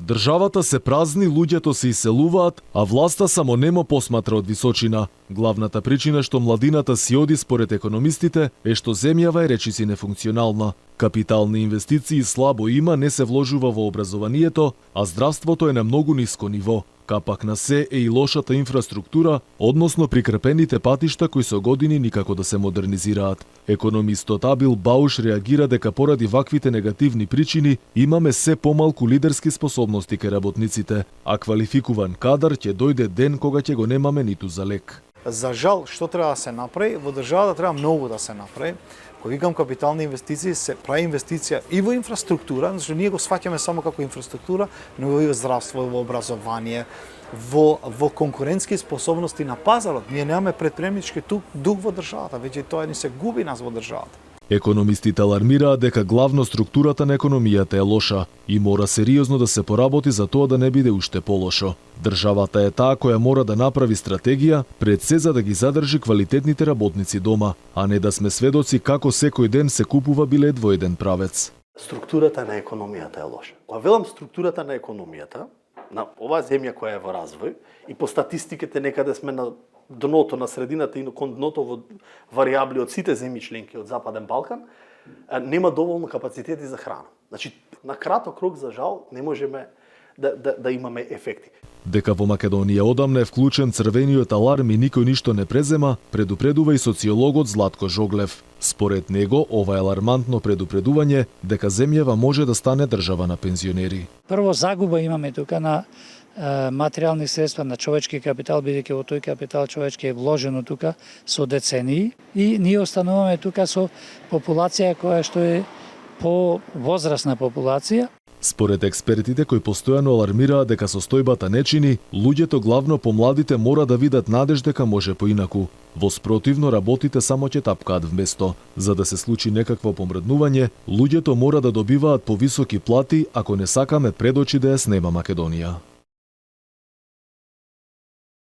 Државата се празни, луѓето се иселуваат, а власта само немо посматра од височина. Главната причина што младината си оди според економистите е што земјава е речиси нефункционална. Капитални инвестиции слабо има, не се вложува во образованието, а здравството е на многу ниско ниво. Капак на се е и лошата инфраструктура, односно прикрепените патишта кои со години никако да се модернизираат. Економистот Абил Бауш реагира дека поради ваквите негативни причини имаме се помалку лидерски способности кај работниците, а квалификуван кадар ќе дојде ден кога ќе го немаме ниту за лек. За жал, што треба да се направи? Во државата треба многу да се направи. Кога викам капитални инвестиции, се прави инвестиција и во инфраструктура, зашто ние го сваќаме само како инфраструктура, но и во здравство, во образование, во конкурентски способности на пазарот. Ние немаме претприемнички дух во државата, веќе тоа ни се губи нас во државата. Економистите алармираат дека главно структурата на економијата е лоша и мора сериозно да се поработи за тоа да не биде уште полошо. Државата е таа која мора да направи стратегија пред се за да ги задржи квалитетните работници дома, а не да сме сведоци како секој ден се купува билет во еден правец. Структурата на економијата е лоша. Кога велам структурата на економијата, на оваа земја која е во развој и по статистиките некаде сме на дното, на средината и кон дното во варијабли од сите земји членки од Западен Балкан, нема доволно капацитети за храна. Значи, на краток рок, за жал, не можеме да имаме ефекти. Дека во Македонија одамна е вклучен црвениот аларм и никој ништо не презема, предупредува и социологот Златко Жоглев. Според него, ова е алармантно предупредување дека земјава може да стане држава на пензионери. Прво загуба имаме тука на материјални средства, на човечки капитал, бидејќи во тој капитал човечки е вложено тука со децении и ние остануваме тука со популација која што е возрастна популација. Според експертите кои постојано алармираат дека состојбата не чини, луѓето, главно помладите, мора да видат надеж дека може поинаку. Во спротивно, работите само ќе тапкаат вместо. За да се случи некакво помрднување, луѓето мора да добиваат повисоки плати ако не сакаме пред очи да ја снема Македонија.